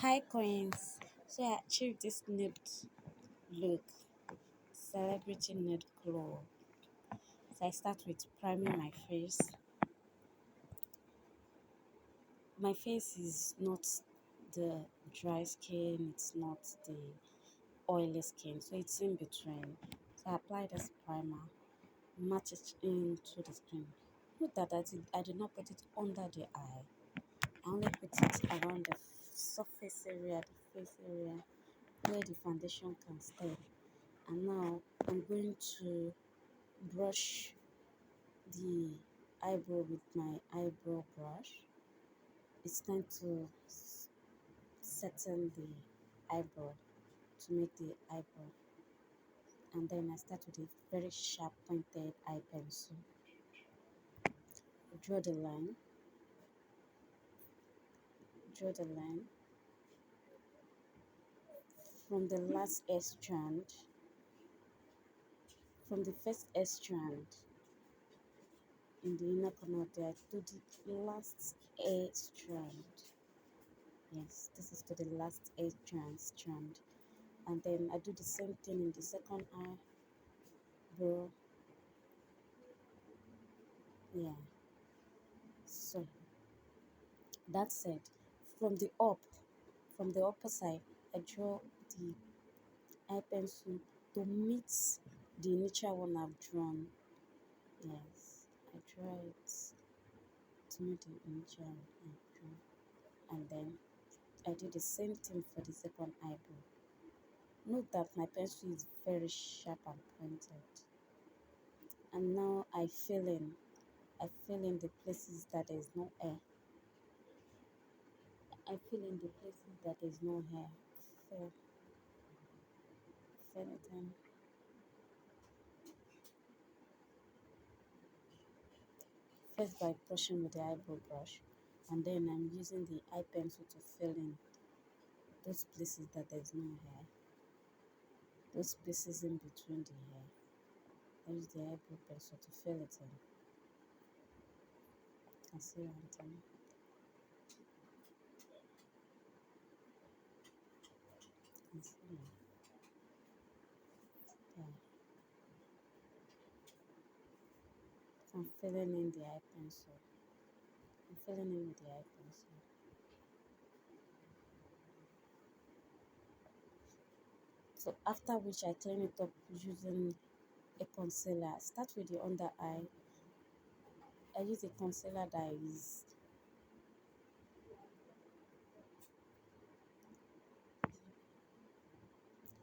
Hi Queens. So I achieved this nude look, celebrity nude glow. So I start with priming my face. My face is not the dry skin, it's not the oily skin, so it's in between. So I apply this primer, match it into the skin. Note that I did not put it under the eye. I only put it around the surface area, the face area, where the foundation can stay. And now I'm going to brush the eyebrow with my eyebrow brush. It's time to settle the eyebrow to make the eyebrow. And then I start with a very sharp pointed eye pencil. Draw the line, draw the line from the last S strand, from the first S strand in the inner corner there to the last A strand. Yes, this is to the last A strand. And then I do the same thing in the second eye, bro. Yeah. So that said, from the up, from the upper side, I draw the eye pencil to meet the initial one I've drawn. Yes, I draw it to meet the initial one I've drawn. And then I do the same thing for the second eyebrow. Note that my pencil is very sharp and pointed. And now I fill in the places that there is no air. I fill in the places that there is no hair. Fill, fill it in. First by brushing with the eyebrow brush, and then I'm using the eye pencil to fill in those places that there is no hair. Those places in between the hair. I use the eyebrow pencil to fill it in. I see what I'm doing. I see. Yeah. I'm filling in the eye pencil. I'm filling in with the eye pencil. So after which I clean it up using a concealer. Start with the under eye. I use a concealer that is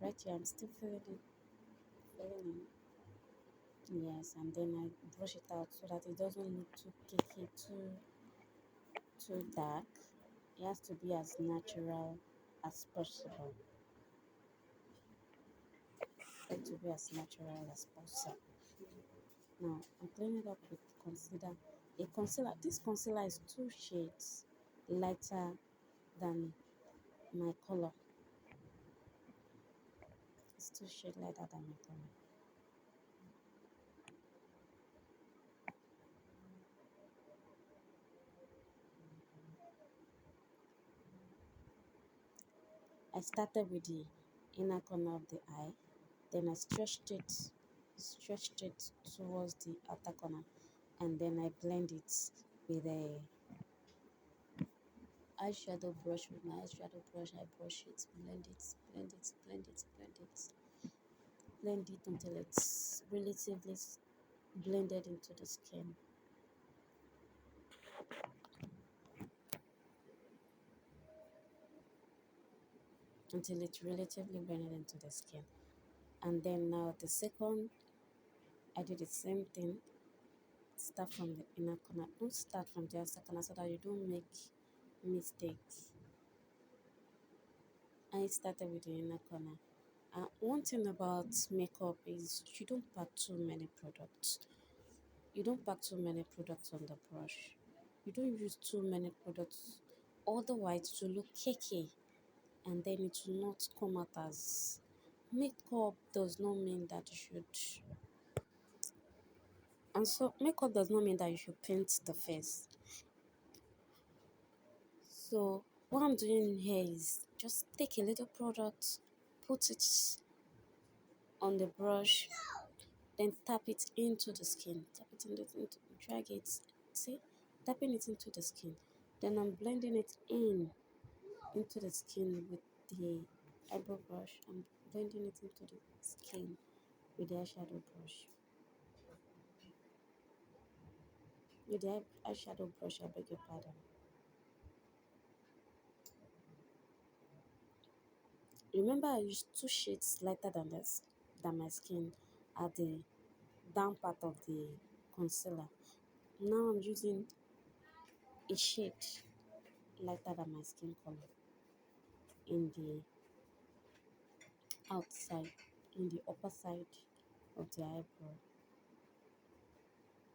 right here. I'm still filling in. Yes, and then I brush it out so that it doesn't look too cakey, too dark. It has to be as natural as possible. It to be as natural as possible. Now I'm cleaning it up with concealer. A concealer. This concealer is 2 shades lighter than my color. It's 2 shades lighter than my color. I started with the inner corner of the eye, then I stretched it towards the outer corner, and then I blend it with a eyeshadow brush. With my eyeshadow brush, I brush it, blend it, blend it, blend it, blend it, blend it until it's relatively blended into the skin. Until it's relatively blended into the skin. And then now the second, I do the same thing. Start from the inner corner. Don't start from the outer corner so that you don't make mistakes. I started with the inner corner. One thing about makeup is you don't pack too many products. You don't pack too many products on the brush. You don't use too many products, otherwise to look cakey, and then it will not come out as makeup does not mean that you should. And so makeup does not mean that you should paint the face. So What I'm doing here is just take a little product, put it on the brush, then tap it into the skin. Tap it into drag it. See? Tapping it into the skin. Then I'm blending it into the skin with the eyebrow brush. I'm blending it into the skin with the eyeshadow brush. With the eyeshadow brush, I beg your pardon. Remember, I used two shades lighter than this, than my skin at the down part of the concealer. Now I'm using a shade lighter than my skin color in the outside, in the upper side of the eyebrow.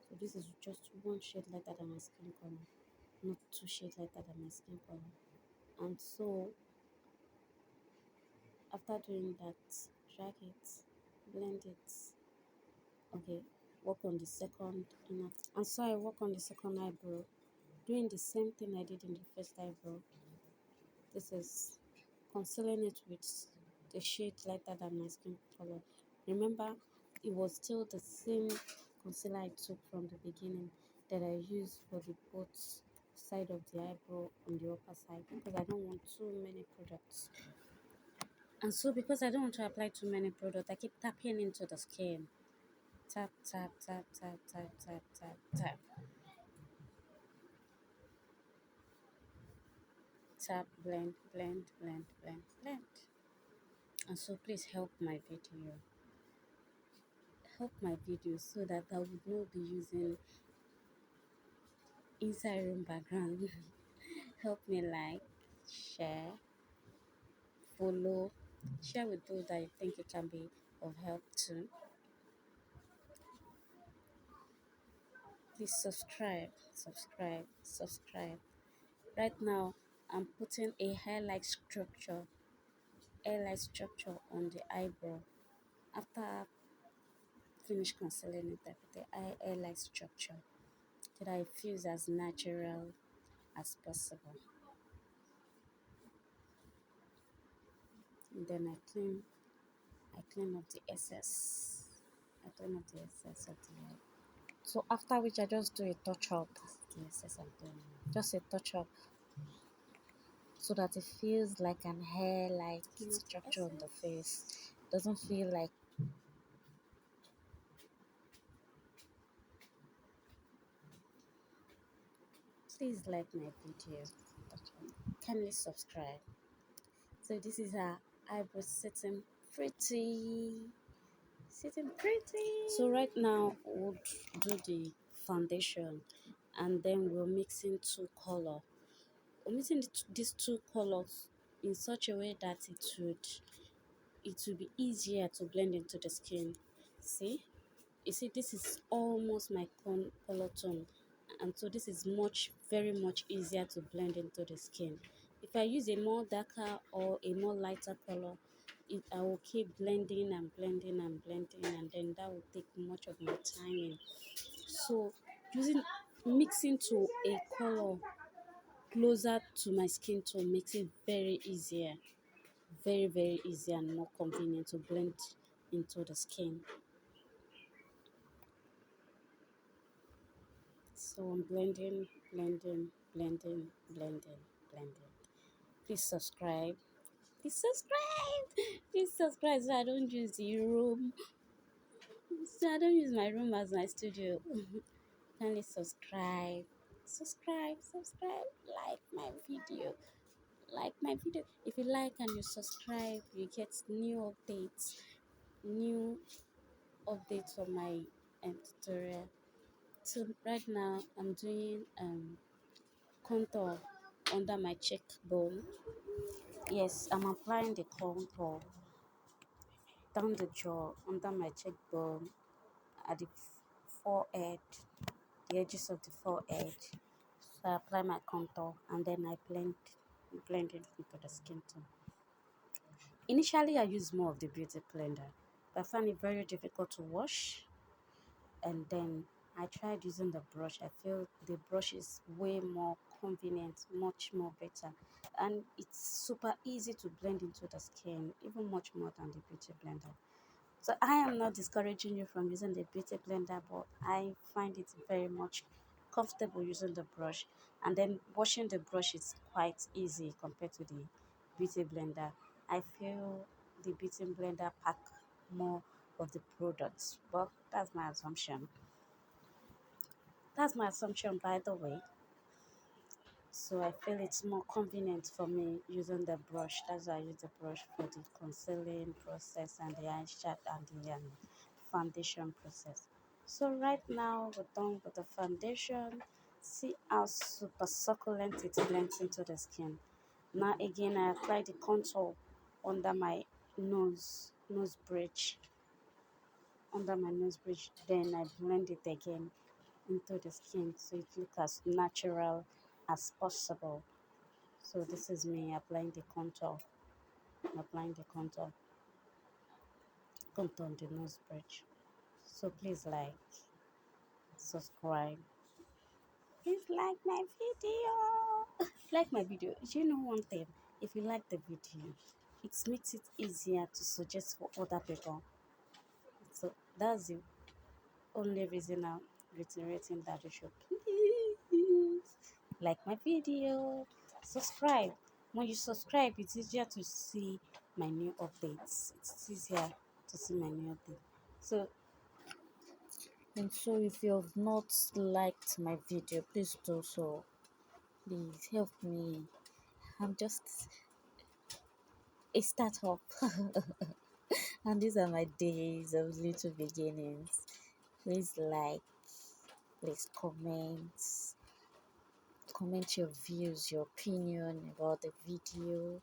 So this is just one shade lighter than my skin color, not two shades lighter than my skin color. And so after doing that, drag it, blend it. Okay, work on the second inner. And so I work on the second eyebrow, doing the same thing I did in the first eyebrow. This is concealing it with the shade lighter than my skin color. Remember, it was still the same concealer I took from the beginning that I used for the both side of the eyebrow on the upper side because I don't want too many products. And so because I don't want to apply too many products, I keep tapping into the skin. Tap, tap, tap, tap, tap, tap, tap, tap. Tap, blend, blend, blend, blend, blend. And so please help my video so that I would not be using inside room background. Help me like, share, follow, share with those that you think it can be of help to. Please subscribe, subscribe, subscribe. Right now, I'm putting a hairline structure on the eyebrow. After I finish concealing it, I put the hairline structure so that it feels as natural as possible. And then I clean up the excess. I clean up the excess of the hair. So after which I just do a touch up. The excess I'm doing. Just a touch up so that it feels like an hair like structure on the face. Doesn't feel like please like my video. Kindly subscribe. So this is her eyebrow sitting pretty. Sitting pretty. So right now we'll do the foundation and then we're mixing two color. We're mixing these two colors in such a way that it will be easier to blend into the skin. See? You see, this is almost my color tone, and so this is very much easier to blend into the skin. If I use a more darker or a more lighter color, I will keep blending and blending and blending, and then that will take much of my timing. So using mixing to a color closer to my skin tone makes it very easier, very easy and more convenient to blend into the skin. So I'm blending, blending, blending, blending, blending. Please subscribe. Please subscribe. Please subscribe so I don't use the room. So I don't use my room as my studio. Kindly subscribe. Subscribe, subscribe. Like my video. Like my video. If you like and you subscribe, you get new updates on my tutorial. So right now I'm doing contour under my cheekbone. Yes, I'm applying the contour down the jaw, under my cheekbone, at the forehead, the edges of the forehead. So I apply my contour and then I blend it into the skin tone. Initially, I use more of the beauty blender, but I find it very difficult to wash. And then I tried using the brush. I feel the brush is way more convenient, much more better. and it's super easy to blend into the skin, even much more than the beauty blender. So I am not discouraging you from using the beauty blender, but I find it very much comfortable using the brush. And then washing the brush is quite easy compared to the beauty blender. I feel the beauty blender pack more of the products, but that's my assumption. That's my assumption, by the way. So I feel it's more convenient for me using the brush. That's why I use the brush for the concealing process and the eyeshadow and the foundation process. So right now we're done with the foundation. See how super succulent it blends into the skin. Now again I apply the contour under my nose bridge. Under my nose bridge. Then I blend it again into the skin so it looks as natural as possible. So this is me applying the contour, applying the contour on the nose bridge. So please like, subscribe, please like my video. Like my video. Do you know one thing? If you like the video, it makes it easier to suggest for other people. So that's the only reason I'm reiterating that you should please like my video, subscribe. When you subscribe, it's easier to see my new updates. It's easier to see my new update. So, and so if you have not liked my video, please do so. Please help me. I'm just a startup, and these are my days of little beginnings. Please like, please comment your views, your opinion about the video,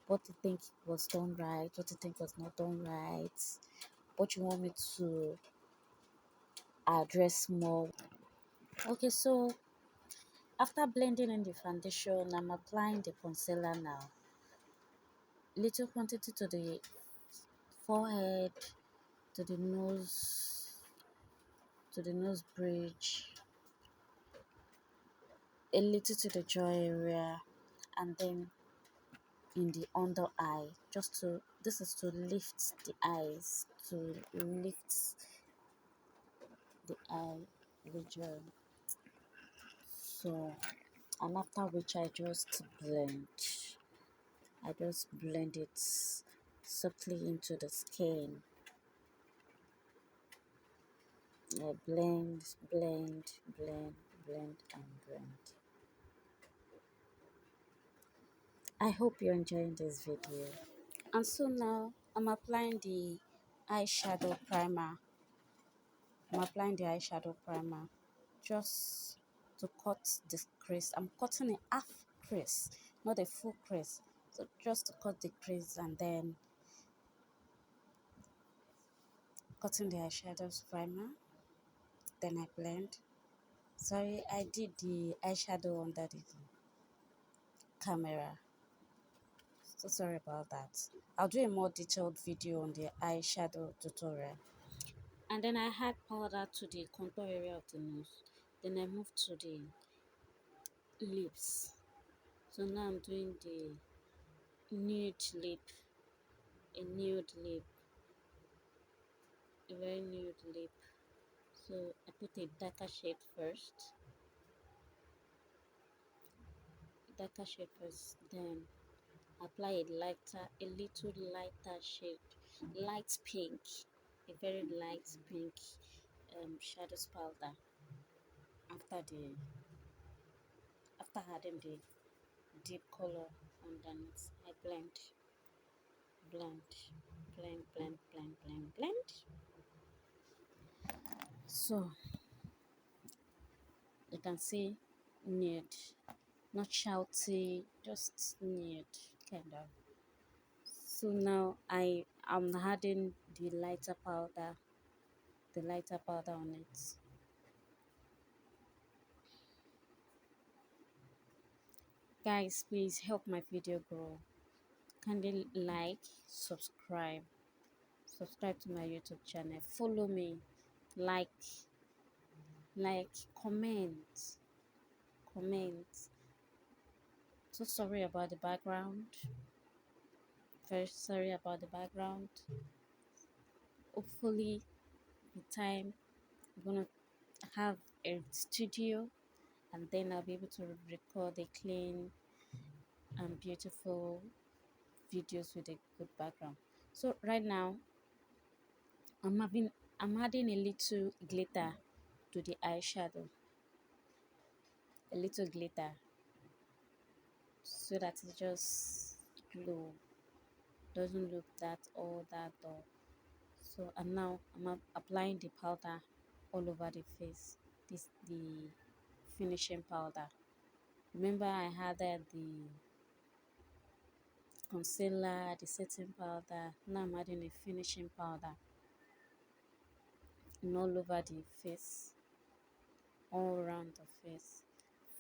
what you think was done right, what you think was not done right, what you want me to address more. Okay, so after blending in the foundation, I'm applying the concealer now. Little quantity to the forehead, to the nose bridge, a little to the jaw area, and then in the under eye, just to, this is to lift the eyes, to lift the eye region. So, and after which I just blend it softly into the skin. I blend and blend. I hope you're enjoying this video. And so now I'm applying the eyeshadow primer. I'm applying the eyeshadow primer just to cut the crease. I'm cutting a half crease, not a full crease. So just to cut the crease and then cutting the eyeshadows primer. Then I blend. Sorry, I did the eyeshadow under the camera. So sorry about that. I'll do a more detailed video on the eyeshadow tutorial. And then I add powder to the contour area of the nose. Then I move to the lips. So now I'm doing the nude lip, a nude lip, a very nude lip. So I put a darker shade first, then apply a little lighter shade, light pink, a very light pink shadow powder after adding the deep color underneath. I blend, blend. So you can see nude, not shouty, just nude kind of. So now I am adding the lighter powder on it. Guys, please help my video grow. Kindly like, subscribe to my YouTube channel, follow me, like, comment, comment. So sorry about the background. Very sorry about the background. Hopefully, with time, I'm gonna have a studio, and then I'll be able to record a clean and beautiful videos with a good background. So right now, I'm having I'm adding a little glitter to the eyeshadow, a little glitter, so that it just glow, doesn't look that all that dull. So and now applying the powder all over the face. This the finishing powder. Remember I had the concealer, the setting powder. Now I'm adding a finishing powder and all over the face, all around the face.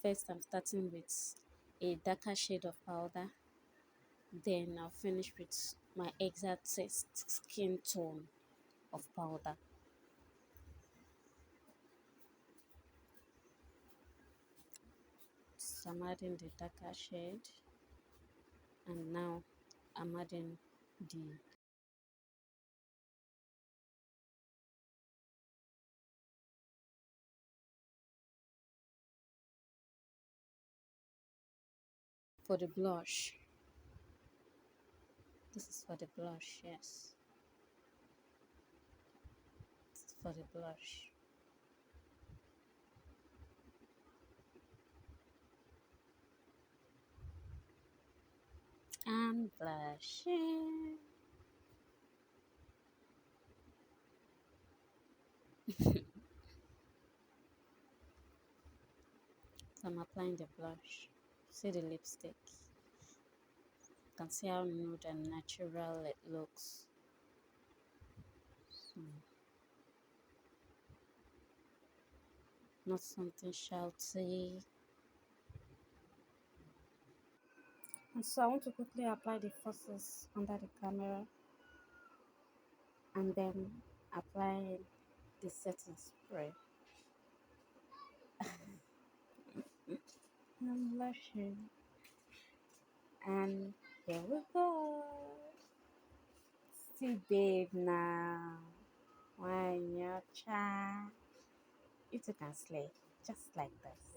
First, I'm starting with a darker shade of powder. Then I'll finish with my exact skin tone of powder. So I'm adding the darker shade, and now I'm adding the for the blush. This is for the blush, yes. This is for the blush. I'm blushing. So I'm applying the blush. See the lipstick. You can see how nude and natural it looks. So, not something shouty. And so I want to quickly apply the forces under the camera and then apply the setting spray. I'm blushing. And here we go. See, babe, now. Why, your child? You two can slay just like this.